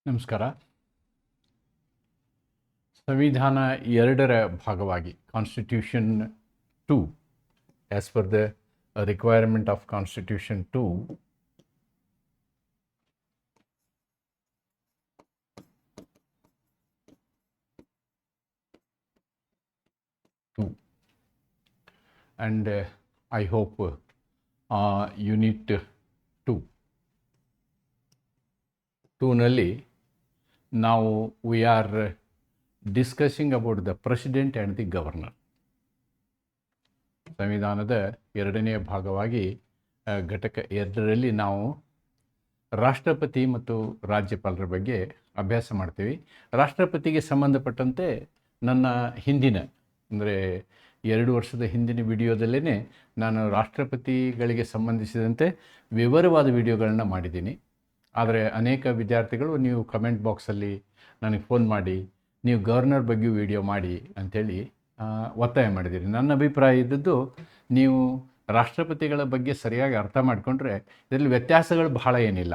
ನಮಸ್ಕಾರ. ಸಂವಿಧಾನ 2ರ ಭಾಗವಾಗಿ constitution 2 as per the requirement of constitution 2 and I hope unit 2 ನಲ್ಲಿ ನಾವು we are discussing about the president and the governor. ಸಂವಿಧಾನದ 2ನೇ ಭಾಗವಾಗಿ ಘಟಕ 2ರಲ್ಲಿ ನಾವು ರಾಷ್ಟ್ರಪತಿ ಮತ್ತು ರಾಜ್ಯಪಾಲರ ಬಗ್ಗೆ ಅಭ್ಯಾಸ ಮಾಡ್ತೀವಿ. ರಾಷ್ಟ್ರಪತಿಗೆ ಸಂಬಂಧಪಟ್ಟಂತೆ ನನ್ನ ಹಿಂದಿನ ಅಂದರೆ 2 ವರ್ಷದ ಹಿಂದಿನ ವಿಡಿಯೋದಲ್ಲೇ ನಾನು ರಾಷ್ಟ್ರಪತಿಗಳಿಗೆ ಸಂಬಂಧಿಸಿದಂತೆ ವಿವರವಾದ ವಿಡಿಯೋಗಳನ್ನ ಮಾಡಿದ್ದೀನಿ. ಆದರೆ ಅನೇಕ ವಿದ್ಯಾರ್ಥಿಗಳು ನೀವು ಕಮೆಂಟ್ ಬಾಕ್ಸಲ್ಲಿ ನನಗೆ ಫೋನ್ ಮಾಡಿ ನೀವು ಗವರ್ನರ್ ಬಗ್ಗೆ ವಿಡಿಯೋ ಮಾಡಿ ಅಂಥೇಳಿ ಒತ್ತಾಯ ಮಾಡಿದ್ದೀರಿ. ನನ್ನ ಅಭಿಪ್ರಾಯ ಇದ್ದದ್ದು, ನೀವು ರಾಷ್ಟ್ರಪತಿಗಳ ಬಗ್ಗೆ ಸರಿಯಾಗಿ ಅರ್ಥ ಮಾಡಿಕೊಂಡ್ರೆ ಇದರಲ್ಲಿ ವ್ಯತ್ಯಾಸಗಳು ಬಹಳ ಏನಿಲ್ಲ,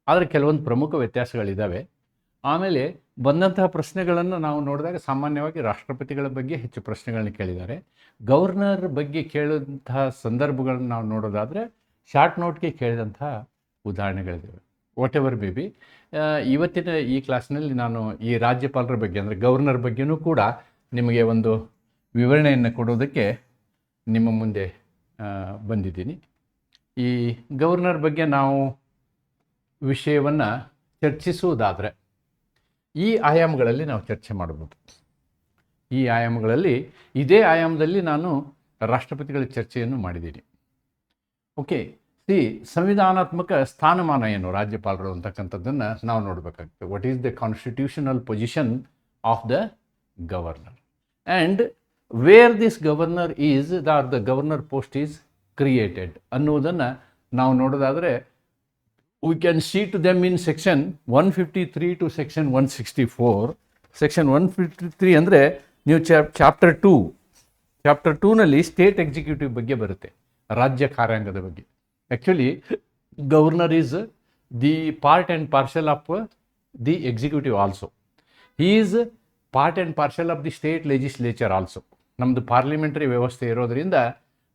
ಆದರೆ ಕೆಲವೊಂದು ಪ್ರಮುಖ ವ್ಯತ್ಯಾಸಗಳಿದ್ದಾವೆ. ಆಮೇಲೆ ಬಂದಂತಹ ಪ್ರಶ್ನೆಗಳನ್ನು ನಾವು ನೋಡಿದಾಗ ಸಾಮಾನ್ಯವಾಗಿ ರಾಷ್ಟ್ರಪತಿಗಳ ಬಗ್ಗೆ ಹೆಚ್ಚು ಪ್ರಶ್ನೆಗಳನ್ನ ಕೇಳಿದ್ದಾರೆ. ಗವರ್ನರ್ ಬಗ್ಗೆ ಕೇಳಿದಂತಹ ಸಂದರ್ಭಗಳನ್ನು ನಾವು ನೋಡೋದಾದರೆ ಶಾರ್ಟ್ ನೋಟ್ಗೆ ಕೇಳಿದಂತಹ ಉದಾಹರಣೆಗಳಿದ್ದಾವೆ. What ever be. ಇವತ್ತಿನ ಈ ಕ್ಲಾಸ್ನಲ್ಲಿ ನಾನು ಈ ರಾಜ್ಯಪಾಲರ ಬಗ್ಗೆ ಅಂದರೆ ಗವರ್ನರ್ ಬಗ್ಗೆಯೂ ಕೂಡ ನಿಮಗೆ ಒಂದು ವಿವರಣೆಯನ್ನು ಕೊಡೋದಕ್ಕೆ ನಿಮ್ಮ ಮುಂದೆ ಬಂದಿದ್ದೀನಿ. ಈ ಗವರ್ನರ್ ಬಗ್ಗೆ ನಾವು ವಿಷಯವನ್ನು ಚರ್ಚಿಸುವುದಾದರೆ ಈ ಆಯಾಮಗಳಲ್ಲಿ ನಾವು ಚರ್ಚೆ ಮಾಡ್ಬೋದು. ಈ ಆಯಾಮಗಳಲ್ಲಿ ಇದೇ ಆಯಾಮದಲ್ಲಿ ನಾನು ರಾಷ್ಟ್ರಪತಿಗಳ ಚರ್ಚೆಯನ್ನು ಮಾಡಿದ್ದೀನಿ. ಓಕೆ, ಸಂವಿಧಾನಾತ್ಮಕ ಸ್ಥಾನಮಾನ ಏನು ರಾಜ್ಯಪಾಲರು ಅಂತಕ್ಕಂಥದ್ದನ್ನು ನಾವು ನೋಡಬೇಕಾಗ್ತದೆ. What is the constitutional position of the governor and where this governor is the governor post is created ಅನ್ನೋದನ್ನು ನಾವು ನೋಡೋದಾದರೆ we can see to them in section 153 to section 164. section 153 ಅಂದರೆ ನೀವು ಚಾಪ್ಟರ್ 2ನಲ್ಲಿ ಸ್ಟೇಟ್ ಎಕ್ಸಿಕ್ಯೂಟಿವ್ ಬಗ್ಗೆ ಬರುತ್ತೆ, ರಾಜ್ಯ ಕಾರ್ಯಾಂಗದ ಬಗ್ಗೆ. Actually governor is the part and partial of the executive also. He is part and partial of the state legislature also. ನಮ್ಮದು parliamentary ವ್ಯವಸ್ಥೆ ಇರೋದರಿಂದ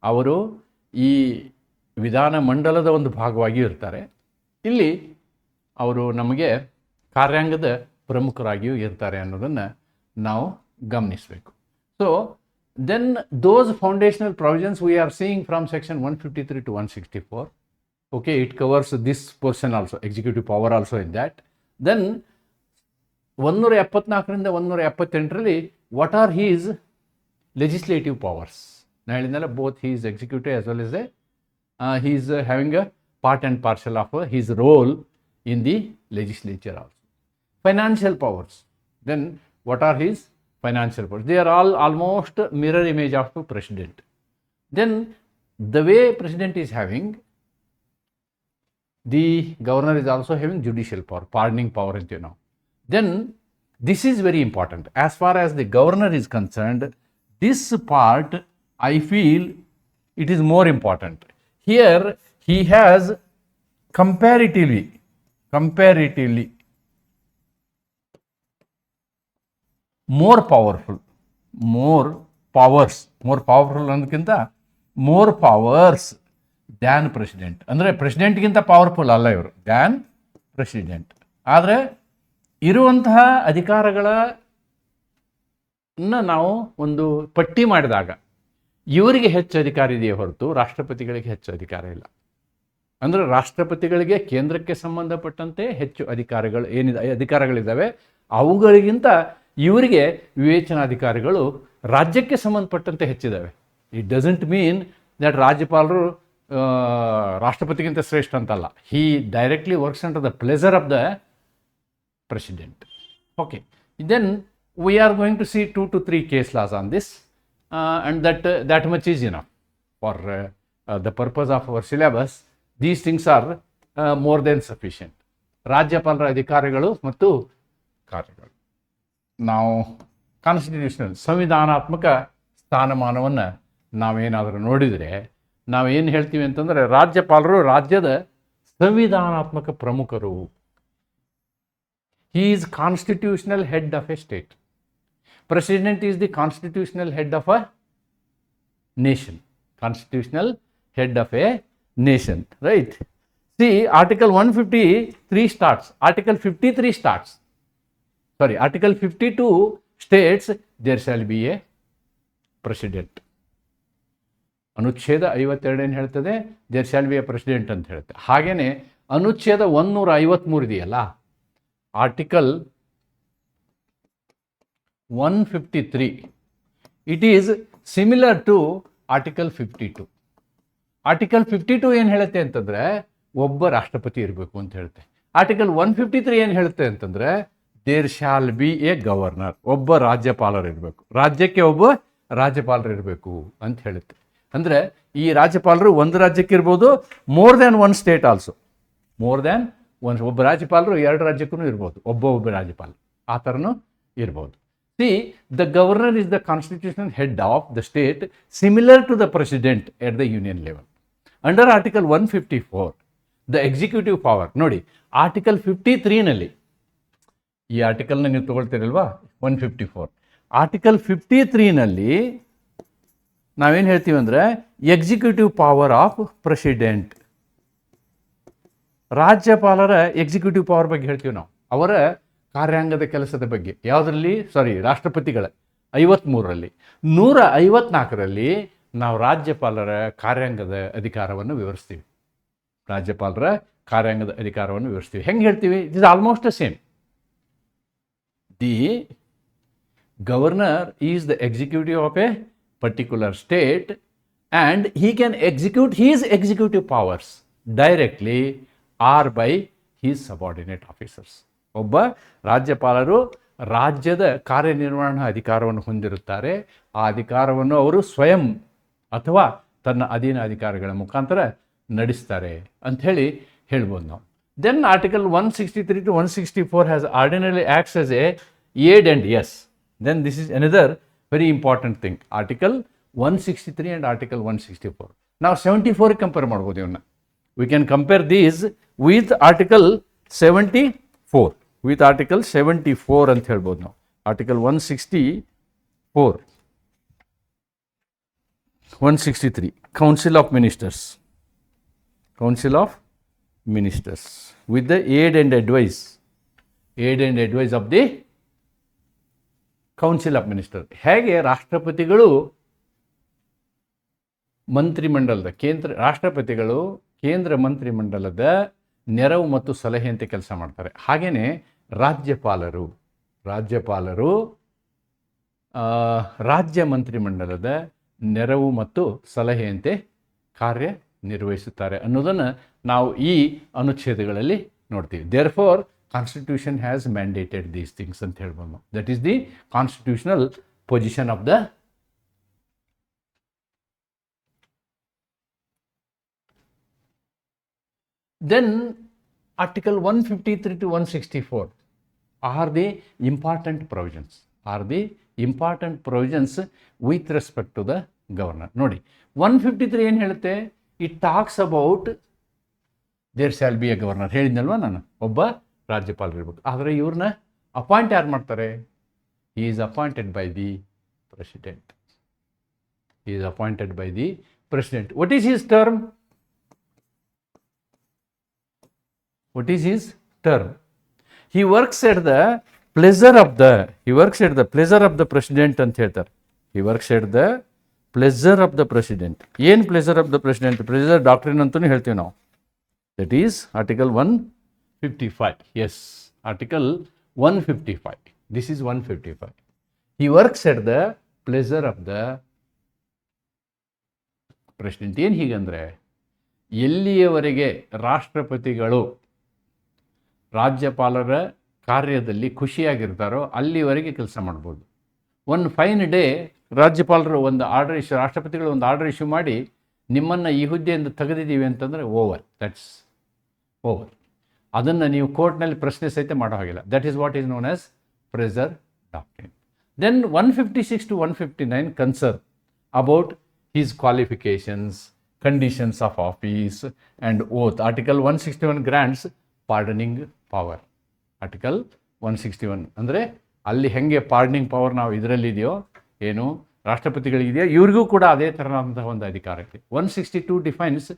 ಅವರು ಈ ವಿಧಾನ ಮಂಡಲದ ಒಂದು ಭಾಗವಾಗಿಯೂ ಇರ್ತಾರೆ. ಇಲ್ಲಿ ಅವರು ನಮಗೆ ಕಾರ್ಯಾಂಗದ ಪ್ರಮುಖರಾಗಿಯೂ ಇರ್ತಾರೆ ಅನ್ನೋದನ್ನು ನಾವು ಗಮನಿಸಬೇಕು. So then those foundational provisions we are seeing from section 153 to 164. Okay, it covers this portion also, executive power also in that. Then 174ರಿಂದ 178ರಲ್ಲಿ what are his legislative powers? ನಾನು ಹೇಳಿದ್ನಲ್ಲ, both he is executive as well as he is having a part and parcel of his role in the legislature also. Financial powers, then what are his financial powers? They are all almost mirror image of the president. Then the way president is having, the governor is also having judicial power, pardoning power, you know. Then this is very important. As far as the governor is concerned, this part I feel it is more important. Here he has comparatively more powerful ಅನ್ನೋದಕ್ಕಿಂತ more powers than president. ಅಂದರೆ ಪ್ರೆಸಿಡೆಂಟ್ಗಿಂತ powerful ಅಲ್ಲ ಇವರು, than president. ಆದರೆ ಇರುವಂತಹ ಅಧಿಕಾರಗಳನ್ನು ನಾವು ಒಂದು ಪಟ್ಟಿ ಮಾಡಿದಾಗ ಇವರಿಗೆ ಹೆಚ್ಚು ಅಧಿಕಾರ ಇದೆಯೇ ಹೊರತು ರಾಷ್ಟ್ರಪತಿಗಳಿಗೆ ಹೆಚ್ಚು ಅಧಿಕಾರ ಇಲ್ಲ. ಅಂದರೆ ರಾಷ್ಟ್ರಪತಿಗಳಿಗೆ ಕೇಂದ್ರಕ್ಕೆ ಸಂಬಂಧಪಟ್ಟಂತೆ ಹೆಚ್ಚು ಅಧಿಕಾರಗಳಿದ್ದಾವೆ, ಅವುಗಳಿಗಿಂತ ಇವರಿಗೆ ವಿವೇಚನಾಧಿಕಾರಿಗಳು ರಾಜ್ಯಕ್ಕೆ ಸಂಬಂಧಪಟ್ಟಂತೆ ಹೆಚ್ಚಿದ್ದಾವೆ. ಇಟ್ ಡಸಂಟ್ ಮೀನ್ ದಟ್ ರಾಜ್ಯಪಾಲರು ರಾಷ್ಟ್ರಪತಿಗಿಂತ ಶ್ರೇಷ್ಠ ಅಂತಲ್ಲ. He directly works under the pleasure of the president. Okay, then we are going to see 2 to 3 case laws on this and that much is enough for the purpose of our syllabus. These things are more than sufficient. ರಾಜ್ಯಪಾಲರ ಅಧಿಕಾರಿಗಳು ಮತ್ತು ಕಾರ್ಯಗಳು. ನಾವು constitutional ಸಂವಿಧಾನಾತ್ಮಕ ಸ್ಥಾನಮಾನವನ್ನು ನಾವೇನಾದರೂ ನೋಡಿದರೆ ನಾವೇನು ಹೇಳ್ತೀವಿ ಅಂತಂದರೆ, ರಾಜ್ಯಪಾಲರು ರಾಜ್ಯದ ಸಂವಿಧಾನಾತ್ಮಕ ಪ್ರಮುಖರು. He is constitutional head of a state. President is the constitutional head of a nation. Constitutional head of a nation, right? See, Article 153 starts. Article 53 starts. Sorry, Article 52 states there shall be a president. ಅನುಚ್ಛೇದ 52 ಏನು ಹೇಳ್ತದೆ? There shall be a president ಅಂತ ಹೇಳುತ್ತೆ. ಹಾಗೇನೆ ಅನುಚ್ಛೇದ 153 ಇದೆಯಲ್ಲ, article 153, it is similar to article 52. Article 52 ಏನು ಹೇಳುತ್ತೆ ಅಂತಂದರೆ ಒಬ್ಬ ರಾಷ್ಟ್ರಪತಿ ಇರಬೇಕು ಅಂತ ಹೇಳುತ್ತೆ. ಆರ್ಟಿಕಲ್ 153 ಏನು ಹೇಳುತ್ತೆ ಅಂತಂದರೆ there shall be a governor, ಒಬ್ಬ ರಾಜ್ಯಪಾಲರು ಇರಬೇಕು, ರಾಜ್ಯಕ್ಕೆ ಒಬ್ಬ ರಾಜ್ಯಪಾಲರು ಇರಬೇಕು ಅಂತ ಹೇಳುತ್ತೆ. ಅಂದರೆ ಈ ರಾಜ್ಯಪಾಲರು ಒಂದು ರಾಜ್ಯಕ್ಕೆ ಇರ್ಬೋದು, more than one state also, more than ಒಬ್ಬ ರಾಜ್ಯಪಾಲರು 2 ರಾಜ್ಯಕ್ಕೂ ಇರ್ಬೋದು, ಒಬ್ಬ ರಾಜ್ಯಪಾಲ ಆ ಥರನೂ ಇರ್ಬೋದು. See, the governor is the constitutional head of the state similar to the president at the union level. Under article 154 the executive power. ನೋಡಿ, ಆರ್ಟಿಕಲ್ 53ನಲ್ಲಿ, ಈ ಆರ್ಟಿಕಲ್ನ ನೀವು ತೊಗೊಳ್ತೀರಲ್ವಾ, 154, ಆರ್ಟಿಕಲ್ 53ನಲ್ಲಿ ನಾವೇನು ಹೇಳ್ತೀವಿ ಅಂದರೆ ಎಕ್ಸಿಕ್ಯೂಟಿವ್ ಪವರ್ ಆಫ್ ಪ್ರೆಸಿಡೆಂಟ್, ರಾಜ್ಯಪಾಲರ ಎಕ್ಸಿಕ್ಯೂಟಿವ್ ಪವರ್ ಬಗ್ಗೆ ಹೇಳ್ತೀವಿ ನಾವು, ಅವರ ಕಾರ್ಯಾಂಗದ ಕೆಲಸದ ಬಗ್ಗೆ. ಯಾವುದರಲ್ಲಿ? ರಾಷ್ಟ್ರಪತಿಗಳ 53ರಲ್ಲಿ. 154ರಲ್ಲಿ ನಾವು ರಾಜ್ಯಪಾಲರ ಕಾರ್ಯಾಂಗದ ಅಧಿಕಾರವನ್ನು ವಿವರಿಸ್ತೀವಿ. ರಾಜ್ಯಪಾಲರ ಕಾರ್ಯಾಂಗದ ಅಧಿಕಾರವನ್ನು ವಿವರಿಸ್ತೀವಿ. ಹೆಂಗೆ ಹೇಳ್ತೀವಿ? It is almost the same. The governor is the executive of A particular state and he can execute his executive powers directly or by his subordinate officers. ಒಬ್ಬ ರಾಜ್ಯಪಾಲರು ರಾಜ್ಯದ ಕಾರ್ಯನಿರ್ವಹಣಾ ಅಧಿಕಾರವನ್ನು ಹೊಂದಿರುತ್ತಾರೆ. ಆ ಅಧಿಕಾರವನ್ನು ಅವರು ಸ್ವಯಂ ಅಥವಾ ತನ್ನ ಅಧೀನ ಅಧಿಕಾರಿಗಳ ಮುಖಾಂತರ ನಡೆಸ್ತಾರೆ ಅಂಥೇಳಿ ಹೇಳ್ಬೋದು ನಾವು. Then article 163 to 164 has ordinarily acts as a aid and yes. Then this is another very important thing. Article 163 and Article 164. Now 74 compare ಮಾಡ್ಬೋದು ಇವನ್ನ. We can compare these with Article 74. With Article 74 ಅಂತ ಹೇಳ್ಬೋದು ನಾವು. Article 164, 163, Council of Ministers. Council of Ministers with the aid and advice of the council of minister. ಹೇಗೆ ರಾಷ್ಟ್ರಪತಿಗಳು ಮಂತ್ರಿಮಂಡಲದ ರಾಷ್ಟ್ರಪತಿಗಳು ಕೇಂದ್ರ ಮಂತ್ರಿಮಂಡಲದ ನೆರವು ಮತ್ತು ಸಲಹೆಯಂತೆ ಕೆಲಸ ಮಾಡ್ತಾರೆ, ಹಾಗೆಯೇ ರಾಜ್ಯಪಾಲರು ರಾಜ್ಯ ಮಂತ್ರಿಮಂಡಲದ ನೆರವು ಮತ್ತು ಸಲಹೆಯಂತೆ ಕಾರ್ಯನಿರ್ವಹಿಸುತ್ತಾರೆ ಅನ್ನೋದನ್ನು ನಾವು ಈ ಅನುಚ್ಛೇದಗಳಲ್ಲಿ ನೋಡ್ತೀವಿ. Therefore Constitution has mandated these things ಅಂತ ಹೇಳ್ಬೋದು. That is the constitutional position of the then Article 153 to 164 are the important provisions with respect to the governor. ನೋಡಿ, 153 ಏನು ಹೇಳುತ್ತೆ? It talks about there shall be a governor. ಹೇಳಿದ್ನಲ್ವಾ ನಾನು, ಒಬ್ಬ ರಾಜ್ಯಪಾಲರು ಇರ್ಬೇಕು. ಆದರೆ ಇವ್ರನ್ನ ಅಪಾಯಿಂಟ್ ಯಾರು ಮಾಡ್ತಾರೆ? he is appointed by the president. What is his term? He works at the pleasure of the president ಅಂತ ಹೇಳ್ತಾರೆ. he works at the pleasure of the president. ಏನು pleasure of the president? pleasure doctrine ಅಂತಲೂ ಹೇಳ್ತೀವಿ ನಾವು. that is Article 155. Yes, Article 155. This is 155. He works at the pleasure of the president. ಏನು ಹೀಗಂದರೆ, ಎಲ್ಲಿಯವರೆಗೆ ರಾಷ್ಟ್ರಪತಿಗಳು ರಾಜ್ಯಪಾಲರ ಕಾರ್ಯದಲ್ಲಿ ಖುಷಿಯಾಗಿರ್ತಾರೋ ಅಲ್ಲಿವರೆಗೆ ಕೆಲಸ ಮಾಡ್ಬೋದು. ಒಂದು ಫೈನ್ ಡೇ ರಾಜ್ಯಪಾಲರು ಒಂದು ಆರ್ಡರ್ ರಾಷ್ಟ್ರಪತಿಗಳು ಒಂದು ಆರ್ಡರ್ ಇಶ್ಯೂ ಮಾಡಿ ನಿಮ್ಮನ್ನು ಈ ಹುದ್ದೆಯಿಂದ ತೆಗೆದಿದ್ದೀವಿ ಅಂತಂದರೆ ದಟ್ಸ್ ಓವರ್. ಅದನ್ನು ನೀವು ಕೋರ್ಟ್ನಲ್ಲಿ ಪ್ರಶ್ನೆ ಸಹಿತ ಮಾಡೋ ಹಾಗಿಲ್ಲ. That is what is known as pleasure doctrine. Then 156 to 159 concern about his qualifications, conditions of office and oath. Article 161 grants pardoning power. Article 161 ಅಂದರೆ ಅಲ್ಲಿ ಹೆಂಗೆ ಪಾರ್ಡನಿಂಗ್ ಪವರ್ ನಾವು ಇದರಲ್ಲಿದೆಯೋ ಏನು ರಾಷ್ಟ್ರಪತಿಗಳಿದೆಯೋ ಇವ್ರಿಗೂ ಕೂಡ ಅದೇ ಥರನಾದಂತಹ ಒಂದು ಅಧಿಕಾರ ಇದೆ. 162 defines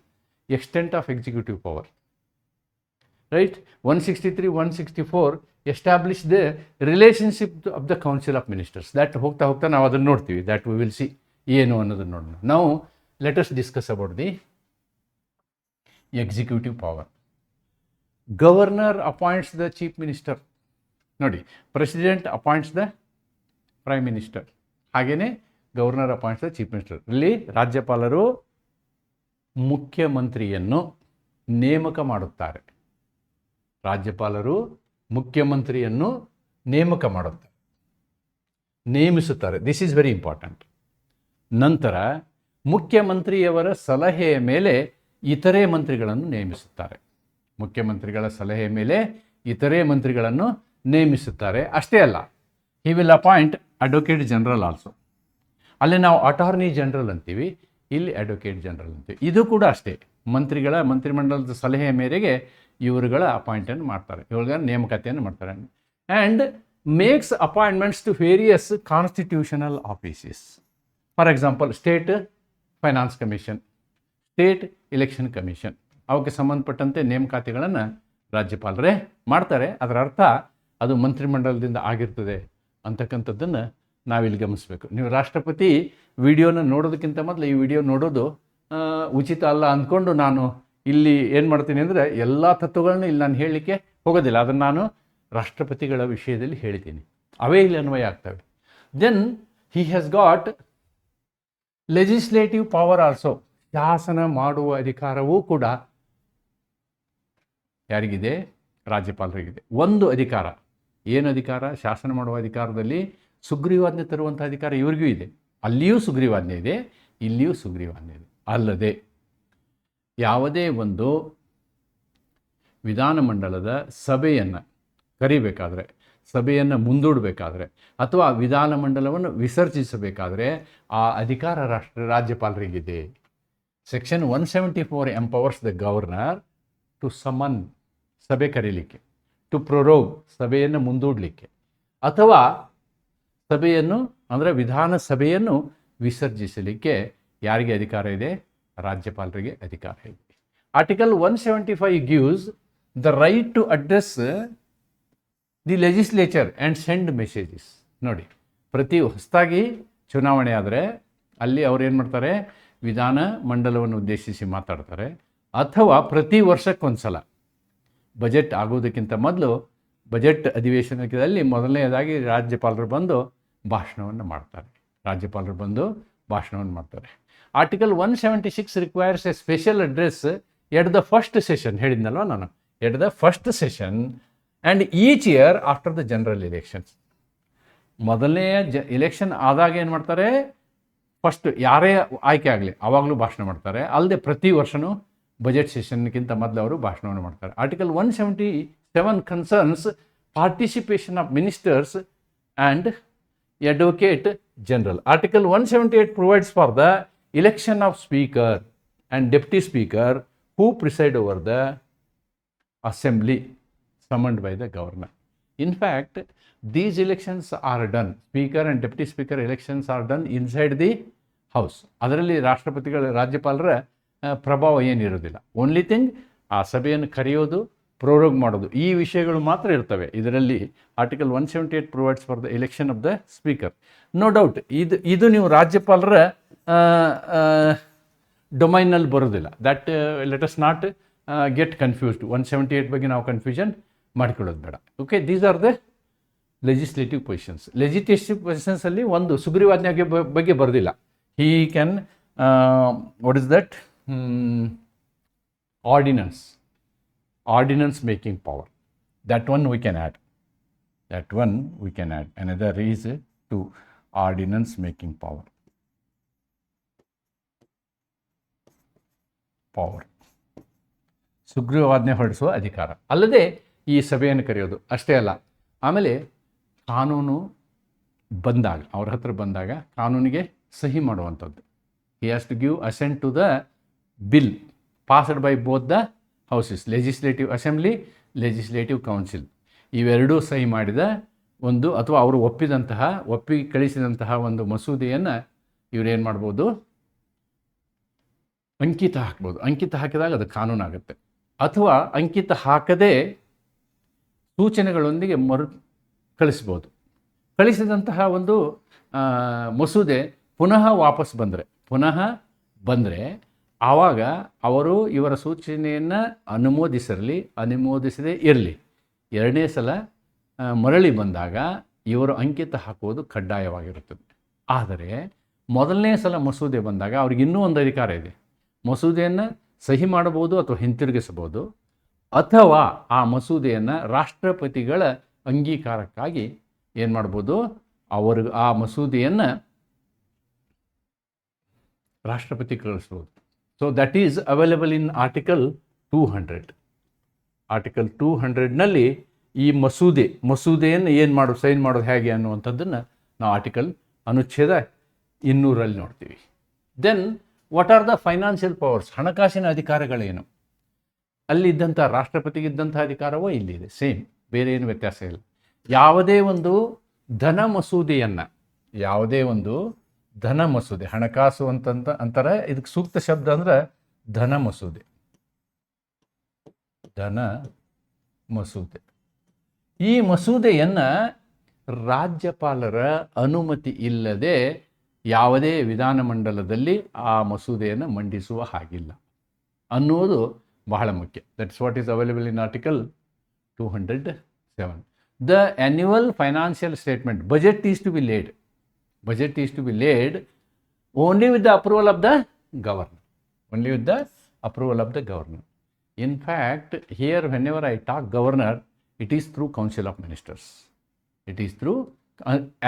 extent of executive power, right. 163, 164 establish the relationship of the council of ministers. That ಹೋಗ್ತಾ ಹೋಗ್ತಾ ನಾವು ಅದನ್ನು ನೋಡ್ತೀವಿ. ದ್ಯಾಟ್ ವಿ ವಿಲ್ ಸಿ ಏನು ಅನ್ನೋದನ್ನು ನೋಡೋಣ. ನಾವು let us discuss about the executive power. Governor appoints the chief minister. ನೋಡಿ, president appoints the prime minister, ಹಾಗೆಯೇ governor appoints the chief minister. ಇಲ್ಲಿ ರಾಜ್ಯಪಾಲರು ಮುಖ್ಯಮಂತ್ರಿಯನ್ನು ನೇಮಕ ಮಾಡುತ್ತಾರೆ. ರಾಜ್ಯಪಾಲರು ಮುಖ್ಯಮಂತ್ರಿಯನ್ನು ನೇಮಕ ಮಾಡುತ್ತಾರೆ, ನೇಮಿಸುತ್ತಾರೆ. This is very important. ನಂತರ ಮುಖ್ಯಮಂತ್ರಿಯವರ ಸಲಹೆಯ ಮೇಲೆ ಇತರೆ ಮಂತ್ರಿಗಳನ್ನು ನೇಮಿಸುತ್ತಾರೆ. ಮುಖ್ಯಮಂತ್ರಿಗಳ ಸಲಹೆಯ ಮೇಲೆ ಇತರೆ ಮಂತ್ರಿಗಳನ್ನು ನೇಮಿಸುತ್ತಾರೆ. ಅಷ್ಟೇ ಅಲ್ಲ, he will appoint advocate general also. ಅಲ್ಲಿ ನಾವು ಅಟಾರ್ನಿ ಜನರಲ್ ಅಂತೀವಿ, ಇಲ್ಲಿ ಅಡ್ವೊಕೇಟ್ ಜನರಲ್ ಅಂತೀವಿ. ಇದು ಕೂಡ ಅಷ್ಟೇ, ಮಂತ್ರಿಮಂಡಲದ ಸಲಹೆಯ ಮೇರೆಗೆ ಇವರುಗಳ ಅಪಾಯಿಂಟನ್ನು ಮಾಡ್ತಾರೆ, ಇವ್ರಿಗೆ ನೇಮಕಾತಿಯನ್ನು ಮಾಡ್ತಾರೆ. And makes appointments to various constitutional offices. For example, state finance commission, state election commission, ಅವಕ್ಕೆ ಸಂಬಂಧಪಟ್ಟಂತೆ ನೇಮಕಾತಿಗಳನ್ನು ರಾಜ್ಯಪಾಲರೇ ಮಾಡ್ತಾರೆ. ಅದರ ಅರ್ಥ ಅದು ಮಂತ್ರಿಮಂಡಲದಿಂದ ಆಗಿರ್ತದೆ ಅಂತಕ್ಕಂಥದ್ದನ್ನು ನಾವಿಲ್ಲಿ ಗಮನಿಸಬೇಕು. ನೀವು ರಾಷ್ಟ್ರಪತಿ ವಿಡಿಯೋನ ನೋಡೋದಕ್ಕಿಂತ ಮೊದಲು ಈ ವಿಡಿಯೋ ನೋಡೋದು ಉಚಿತ ಅಲ್ಲ ಅಂದ್ಕೊಂಡು ನಾನು ಇಲ್ಲಿ ಏನು ಮಾಡ್ತೀನಿ ಅಂದರೆ ಎಲ್ಲ ತತ್ವಗಳನ್ನ ಇಲ್ಲಿ ನಾನು ಹೇಳಲಿಕ್ಕೆ ಹೋಗೋದಿಲ್ಲ. ಅದನ್ನು ನಾನು ರಾಷ್ಟ್ರಪತಿಗಳ ವಿಷಯದಲ್ಲಿ ಹೇಳ್ತೀನಿ, ಅವೇ ಇಲ್ಲಿ ಅನ್ವಯ ಆಗ್ತವೆ. Then he has got legislative power also. ಶಾಸನ ಮಾಡುವ ಅಧಿಕಾರವೂ ಕೂಡ ಯಾರಿಗಿದೆ? ರಾಜ್ಯಪಾಲರಿಗಿದೆ. ಒಂದು ಅಧಿಕಾರ, ಏನು ಅಧಿಕಾರ? ಶಾಸನ ಮಾಡುವ ಅಧಿಕಾರದಲ್ಲಿ ಸುಗ್ರೀವಾಜ್ಞೆ ತರುವಂಥ ಅಧಿಕಾರ ಇವ್ರಿಗೂ ಇದೆ. ಅಲ್ಲಿಯೂ ಸುಗ್ರೀವಾಜ್ಞೆ ಇದೆ, ಇಲ್ಲಿಯೂ ಸುಗ್ರೀವಾಜ್ಞೆ ಇದೆ. ಅಲ್ಲದೆ ಯಾವುದೇ ಒಂದು ವಿಧಾನಮಂಡಲದ ಸಭೆಯನ್ನು ಕರಿಬೇಕಾದ್ರೆ, ಸಭೆಯನ್ನು ಮುಂದೂಡಬೇಕಾದ್ರೆ, ಅಥವಾ ವಿಧಾನಮಂಡಲವನ್ನು ವಿಸರ್ಜಿಸಬೇಕಾದ್ರೆ ಆ ಅಧಿಕಾರ ರಾಜ್ಯಪಾಲರಿಗಿದೆ. Section 174 empowers the governor to summon, ಸಭೆ ಕರೀಲಿಕ್ಕೆ, ಟು ಪ್ರೊರೋಗ್, ಸಭೆಯನ್ನು ಮುಂದೂಡಲಿಕ್ಕೆ, ಅಥವಾ ಸಭೆಯನ್ನು ಅಂದರೆ ವಿಧಾನಸಭೆಯನ್ನು ವಿಸರ್ಜಿಸಲಿಕ್ಕೆ ಯಾರಿಗೆ ಅಧಿಕಾರ ಇದೆ? ರಾಜ್ಯಪಾಲರಿಗೆ ಅಧಿಕಾರ ಇದೆ. Article 175 gives the right to address the legislature and send messages. ನೋಡಿ, ಪ್ರತಿ ಹೊಸದಾಗಿ ಚುನಾವಣೆ ಆದರೆ ಅಲ್ಲಿ ಅವ್ರು ಏನು ಮಾಡ್ತಾರೆ? ವಿಧಾನ ಮಂಡಲವನ್ನು ಉದ್ದೇಶಿಸಿ ಮಾತಾಡ್ತಾರೆ, ಅಥವಾ ಪ್ರತಿ ವರ್ಷಕ್ಕೊಂದ್ಸಲ ಬಜೆಟ್ ಆಗೋದಕ್ಕಿಂತ ಮೊದಲು ಬಜೆಟ್ ಅಧಿವೇಶನದಲ್ಲಿ ಮೊದಲನೇದಾಗಿ ರಾಜ್ಯಪಾಲರು ಬಂದು ಭಾಷಣವನ್ನು ಮಾಡ್ತಾರೆ. Article 176 requires a special address at the first session, ಹೇಳಿದ್ನಲ್ವ ನಾನು, at the first session and each year after the general elections. ಮೊದಲನೆಯ ಎಲೆಕ್ಷನ್ ಆದಾಗ ಏನು ಮಾಡ್ತಾರೆ? ಫಸ್ಟ್ ಯಾರೇ ಆಯ್ಕೆ ಆಗಲಿ ಆವಾಗಲೂ ಭಾಷಣ ಮಾಡ್ತಾರೆ. ಅಲ್ಲದೆ ಪ್ರತಿ ವರ್ಷವೂ ಬಜೆಟ್ ಸೆಷನ್ಗಿಂತ ಮೊದಲು ಅವರು ಭಾಷಣವನ್ನು ಮಾಡ್ತಾರೆ. Article 177 concerns participation of ministers and advocate general. Article 178 provides for the election of speaker and deputy speaker who preside over the assembly summoned by the governor. In fact, these elections are done, speaker and deputy speaker elections are done inside the house. ಅದರಲ್ಲಿ ರಾಜ್ಯಪಾಲರ ಪ್ರಭಾವ ಏನಿರೋದಿಲ್ಲ. Only thing ಆ ಸಭೆಯನ್ನು ಕರೆಯೋದು, ಪ್ರೋರೋಗ್ ಮಾಡೋದು, ಈ ವಿಷಯಗಳು ಮಾತ್ರ ಇರ್ತವೆ ಇದರಲ್ಲಿ. Article 178 provides for the election of the speaker. No doubt ಇದು ನೀವು ರಾಜ್ಯಪಾಲರ ಡೊಮೈನಲ್ಲಿ ಬರೋದಿಲ್ಲ. That let us not get confused. 178 ಬಗ್ಗೆ ನಾವು ಕನ್ಫ್ಯೂಷನ್ ಮಾಡಿಕೊಳ್ಳೋದು ಬೇಡ. Okay, these are the legislative positions. ಪೊಸಿಷನ್ಸಲ್ಲಿ ಒಂದು ಸುಗ್ರೀವಾಜ್ಞೆ ಬಗ್ಗೆ ಬರೋದಿಲ್ಲ. He can what is that ordinance making power. That one we can add. Another is to ordinance making power. ಸುಗ್ರೀವಾಜ್ಞೆ ಹೊರಡಿಸುವ ಅಧಿಕಾರ. ಅಲ್ಲದೆ ಈ ಸಭೆಯನ್ನು ಕರೆಯೋದು ಅಷ್ಟೇ ಅಲ್ಲ. ಆಮೇಲೆ ಕಾನೂನು ಬಂದಾಗ, ಅವ್ರ ಹತ್ರ ಬಂದಾಗ ಕಾನೂನಿಗೆ ಸಹಿ ಮಾಡುವಂಥದ್ದು. He has to give assent to the bill passed by both the houses, legislative assembly, legislative council. ಇವೆರಡೂ ಸಹಿ ಮಾಡಿದ ಒಂದು ಅಥವಾ ಅವರು ಒಪ್ಪಿ ಕಳಿಸಿದಂತಹ ಒಂದು ಮಸೂದೆಯನ್ನು ಇವರೇನು ಮಾಡ್ಬೋದು, ಅಂಕಿತ ಹಾಕ್ಬೋದು. ಅಂಕಿತ ಹಾಕಿದಾಗ ಅದು ಕಾನೂನಾಗುತ್ತೆ. ಅಥವಾ ಅಂಕಿತ ಹಾಕದೇ ಸೂಚನೆಗಳೊಂದಿಗೆ ಕಳಿಸ್ಬೋದು. ಕಳಿಸಿದಂತಹ ಒಂದು ಮಸೂದೆ ಪುನಃ ವಾಪಸ್ ಬಂದರೆ ಆವಾಗ ಅವರು ಇವರ ಸೂಚನೆಯನ್ನು ಅನುಮೋದಿಸದೇ ಇರಲಿ, ಎರಡನೇ ಸಲ ಮರಳಿ ಬಂದಾಗ ಇವರು ಅಂಕಿತ ಹಾಕುವುದು ಕಡ್ಡಾಯವಾಗಿರುತ್ತದೆ. ಆದರೆ ಮೊದಲನೇ ಸಲ ಮಸೂದೆ ಬಂದಾಗ ಅವ್ರಿಗೆ ಇನ್ನೂ ಒಂದು ಅಧಿಕಾರ ಇದೆ. ಮಸೂದೆಯನ್ನು ಸಹಿ ಮಾಡಬಹುದು ಅಥವಾ ಹಿಂತಿರುಗಿಸಬಹುದು, ಅಥವಾ ಆ ಮಸೂದೆಯನ್ನು ರಾಷ್ಟ್ರಪತಿಗಳ ಅಂಗೀಕಾರಕ್ಕಾಗಿ ಏನು ಮಾಡ್ಬೋದು, ಆ ಮಸೂದೆಯನ್ನು ರಾಷ್ಟ್ರಪತಿ ಕಳಿಸ್ಬೋದು. So that is available in article 200. Article 200ನಲ್ಲಿ ಈ ಮಸೂದೆಯನ್ನು ಸೈನ್ ಮಾಡೋದು ಹೇಗೆ ಅನ್ನುವಂಥದ್ದನ್ನು ನಾವು ಆರ್ಟಿಕಲ್ ಅನುಚ್ಛೇದ 200ರಲ್ಲಿ ನೋಡ್ತೀವಿ. Then what are the financial powers, ಹಣಕಾಸಿನ ಅಧಿಕಾರಗಳೇನು? ಅಲ್ಲಿದ್ದಂಥ ರಾಷ್ಟ್ರಪತಿಗಿದ್ದಂಥ ಅಧಿಕಾರವೋ ಇಲ್ಲಿದೆ, ಸೇಮ್, ಬೇರೆ ಏನು ವ್ಯತ್ಯಾಸ ಇಲ್ಲ. ಯಾವುದೇ ಒಂದು ಧನ ಮಸೂದೆ, ಹಣಕಾಸು ಅಂತಾರೆ, ಇದಕ್ಕೆ ಸೂಕ್ತ ಶಬ್ದ ಅಂದ್ರೆ ಧನ ಮಸೂದೆ. ಈ ಮಸೂದೆಯನ್ನು ರಾಜ್ಯಪಾಲರ ಅನುಮತಿ ಇಲ್ಲದೆ ಯಾವುದೇ ವಿಧಾನಮಂಡಲದಲ್ಲಿ ಆ ಮಸೂದೆಯನ್ನು ಮಂಡಿಸುವ ಹಾಗಿಲ್ಲ ಅನ್ನೋದು ಬಹಳ ಮುಖ್ಯ. That's what is available in article 207. The annual financial statement, budget is to be laid only with the approval of the governor. In fact, here whenever I talk governor, it is through Council of Ministers. It is through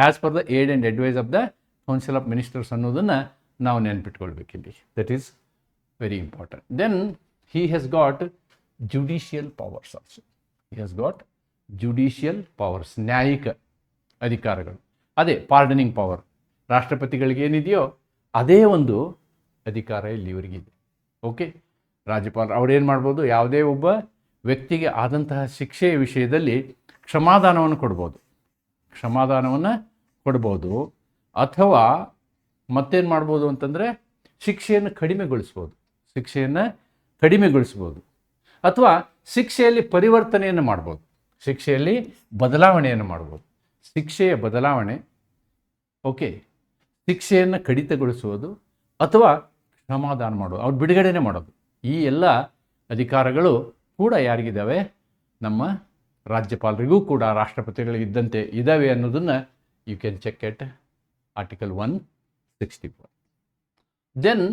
as per the aid and advice of the Council of Ministers ಅನ್ನೋದನ್ನು ನಾವು ನೆನಪಿಟ್ಕೊಳ್ಬೇಕಿಲ್ಲಿ. That is very important. Then he has got judicial powers also. ನ್ಯಾಯಿಕ ಅಧಿಕಾರಗಳು. ಅದೇ pardoning power, ರಾಷ್ಟ್ರಪತಿಗಳಿಗೆ ಏನಿದೆಯೋ ಅದೇ ಒಂದು ಅಧಿಕಾರ ಇಲ್ಲಿ ಇವರಿಗಿದೆ. Okay, ರಾಜ್ಯಪಾಲರು ಅವ್ರೇನು ಮಾಡ್ಬೋದು, ಯಾವುದೇ ಒಬ್ಬ ವ್ಯಕ್ತಿಗೆ ಆದಂತಹ ಶಿಕ್ಷೆಯ ವಿಷಯದಲ್ಲಿ ಕ್ಷಮಾದಾನವನ್ನು ಕೊಡ್ಬೋದು, ಅಥವಾ ಮತ್ತೇನು ಮಾಡ್ಬೋದು ಅಂತಂದರೆ ಶಿಕ್ಷೆಯನ್ನು ಕಡಿಮೆಗೊಳಿಸ್ಬೋದು, ಅಥವಾ ಶಿಕ್ಷೆಯಲ್ಲಿ ಪರಿವರ್ತನೆಯನ್ನು ಮಾಡ್ಬೋದು, ಶಿಕ್ಷೆಯಲ್ಲಿ ಬದಲಾವಣೆಯನ್ನು ಮಾಡ್ಬೋದು. ಶಿಕ್ಷೆಯ ಬದಲಾವಣೆ, ಓಕೆ, ಶಿಕ್ಷೆಯನ್ನು ಕಡಿತಗೊಳಿಸುವುದು ಅಥವಾ ಕ್ಷಮಾದಾನ ಮಾಡೋದು, ಅವ್ರು ಬಿಡುಗಡೆನೇ ಮಾಡೋದು. ಈ ಎಲ್ಲ ಅಧಿಕಾರಗಳು ಕೂಡ ಯಾರಿಗಿದ್ದಾವೆ, ನಮ್ಮ ರಾಜ್ಯಪಾಲರಿಗೂ ಕೂಡ ರಾಷ್ಟ್ರಪತಿಗಳಿಗಿದ್ದಂತೆ ಇದ್ದಾವೆ ಅನ್ನೋದನ್ನು you can check at article 164. Then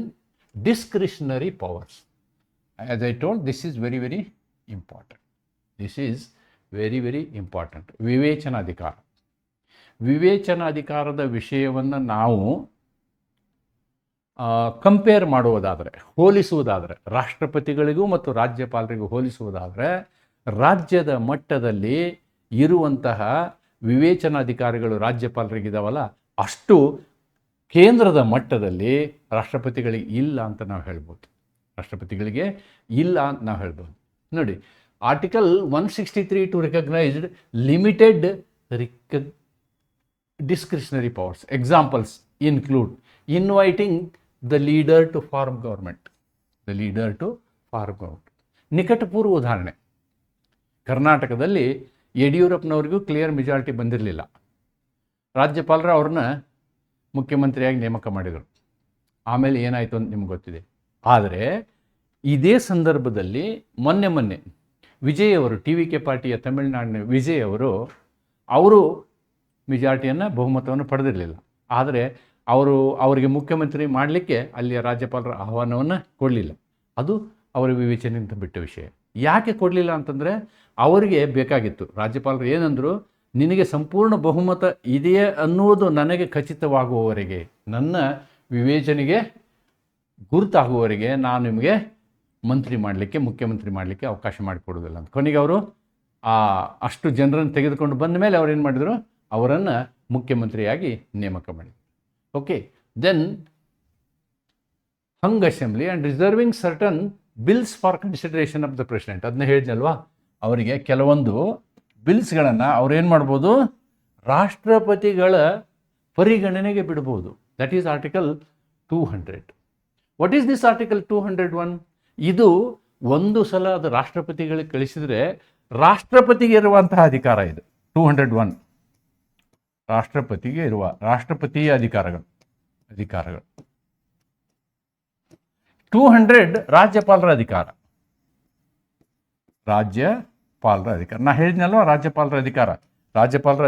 discretionary powers. As I told, this is very very important. ವಿವೇಚನಾಧಿಕಾರದ ವಿಷಯವನ್ನು ನಾವು ಕಂಪೇರ್ ಹೋಲಿಸುವುದಾದರೆ, ರಾಷ್ಟ್ರಪತಿಗಳಿಗೂ ಮತ್ತು ರಾಜ್ಯಪಾಲರಿಗೂ ಹೋಲಿಸುವುದಾದರೆ, ರಾಜ್ಯದ ಮಟ್ಟದಲ್ಲಿ ಇರುವಂತಹ ವಿವೇಚನಾಧಿಕಾರಿಗಳು ರಾಜ್ಯಪಾಲರಿಗಿದಾವಲ್ಲ, ಅಷ್ಟು ಕೇಂದ್ರದ ಮಟ್ಟದಲ್ಲಿ ರಾಷ್ಟ್ರಪತಿಗಳಿಗೆ ಇಲ್ಲ ಅಂತ ನಾವು ಹೇಳ್ಬೋದು. ನೋಡಿ, article 163 to recognised limited discretionary powers. Examples include inviting the leader to form government. ನಿಕಟಪೂರ್ವ ಉದಾಹರಣೆ, ಕರ್ನಾಟಕದಲ್ಲಿ ಯಡಿಯೂರಪ್ಪನವ್ರಿಗೂ ಕ್ಲಿಯರ್ ಮೆಜಾರಿಟಿ ಬಂದಿರಲಿಲ್ಲ. ರಾಜ್ಯಪಾಲರು ಅವ್ರನ್ನ ಮುಖ್ಯಮಂತ್ರಿಯಾಗಿ ನೇಮಕ ಮಾಡಿದರು. ಆಮೇಲೆ ಏನಾಯಿತು ಅಂತ ನಿಮ್ಗೆ ಗೊತ್ತಿದೆ. ಆದರೆ ಇದೇ ಸಂದರ್ಭದಲ್ಲಿ ಮೊನ್ನೆ ವಿಜಯ್ ಅವರು, TVK ಪಾರ್ಟಿಯ ತಮಿಳುನಾಡಿನ ವಿಜಯ್ ಅವರು ಮೆಜಾರಿಟಿಯನ್ನು, ಬಹುಮತವನ್ನು ಪಡೆದಿರಲಿಲ್ಲ. ಆದರೆ ಅವರಿಗೆ ಮುಖ್ಯಮಂತ್ರಿ ಮಾಡಲಿಕ್ಕೆ ಅಲ್ಲಿಯ ರಾಜ್ಯಪಾಲರ ಆಹ್ವಾನವನ್ನು ಕೊಡಲಿಲ್ಲ. ಅದು ಅವರ ವಿವೇಚನೆಯಿಂದ ಬಿಟ್ಟ ವಿಷಯ. ಯಾಕೆ ಕೊಡಲಿಲ್ಲ ಅಂತಂದರೆ, ಅವರಿಗೆ ಬೇಕಾಗಿತ್ತು. ರಾಜ್ಯಪಾಲರು ಏನಂದರು, ನಿನಗೆ ಸಂಪೂರ್ಣ ಬಹುಮತ ಇದೆಯೇ ಅನ್ನುವುದು ನನಗೆ ಖಚಿತವಾಗುವವರೆಗೆ, ನನ್ನ ವಿವೇಚನೆಗೆ ಗುರುತಾಗುವವರೆಗೆ ನಾನು ನಿಮಗೆ ಮುಖ್ಯಮಂತ್ರಿ ಮಾಡಲಿಕ್ಕೆ ಅವಕಾಶ ಮಾಡಿಕೊಡೋದಿಲ್ಲ ಅಂತ. ಕೊನೆಗೆ ಅವರು ಅಷ್ಟು ಜನರನ್ನು ತೆಗೆದುಕೊಂಡು ಬಂದ ಮೇಲೆ ಅವ್ರು ಏನು ಮಾಡಿದರು, ಅವರನ್ನು ಮುಖ್ಯಮಂತ್ರಿಯಾಗಿ ನೇಮಕ ಮಾಡಿದರು. Okay, then hung assembly and reserving certain bills for consideration of the president. ಅದನ್ನ ಹೇಳಿದ್ನಲ್ವಾ, ಅವರಿಗೆ ಕೆಲವೊಂದು ಬಿಲ್ಸ್ಗಳನ್ನು ಅವ್ರೇನು ಮಾಡ್ಬೋದು, ರಾಷ್ಟ್ರಪತಿಗಳ ಪರಿಗಣನೆಗೆ ಬಿಡ್ಬೋದು. That is article 200. What is this article 201? ಇದು ಒಂದು ಸಲ ಅದು ರಾಷ್ಟ್ರಪತಿಗಳಿಗೆ ಕಳಿಸಿದರೆ ರಾಷ್ಟ್ರಪತಿಗೆ ಇರುವಂತಹ ಅಧಿಕಾರ ಇದು 201. ರಾಷ್ಟ್ರಪತಿಗೆ ಇರುವ ರಾಷ್ಟ್ರಪತಿಯ ಅಧಿಕಾರಗಳು 200 ರಾಜ್ಯಪಾಲರ ಅಧಿಕಾರ. ನಾ ಹೇಳಿದ್ನಲ್ವ ರಾಜ್ಯಪಾಲರ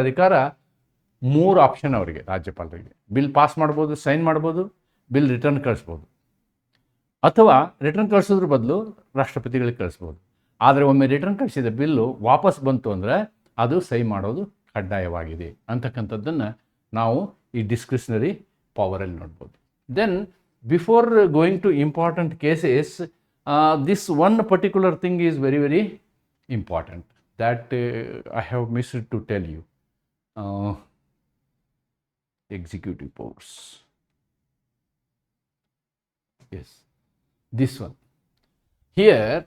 ಅಧಿಕಾರ 3 ಆಪ್ಷನ್ ಅವರಿಗೆ. ರಾಜ್ಯಪಾಲರಿಗೆ ಬಿಲ್ ಪಾಸ್ ಮಾಡ್ಬೋದು, ಸೈನ್ ಮಾಡ್ಬೋದು, ಬಿಲ್ ರಿಟರ್ನ್ ಕಳಿಸ್ಬೋದು, ಅಥವಾ ರಿಟರ್ನ್ ಕಳಿಸೋದ್ರ ಬದಲು ರಾಷ್ಟ್ರಪತಿಗಳಿಗೆ ಕಳಿಸ್ಬೋದು. ಆದರೆ ಒಮ್ಮೆ ರಿಟರ್ನ್ ಕಳಿಸಿದ ಬಿಲ್ಲು ವಾಪಸ್ ಬಂತು ಅಂದರೆ ಅದು ಸಹಿ ಮಾಡೋದು ಕಡ್ಡಾಯವಾಗಿದೆ ಅಂತಕ್ಕಂಥದ್ದನ್ನು ನಾವು ಈ ಡಿಸ್ಕ್ರಿಷನರಿ ಪವರಲ್ಲಿ ನೋಡ್ಬೋದು. Then before going to important cases, this one particular thing is very very important that I have missed to tell you. Executive powers. Yes, this one. Here,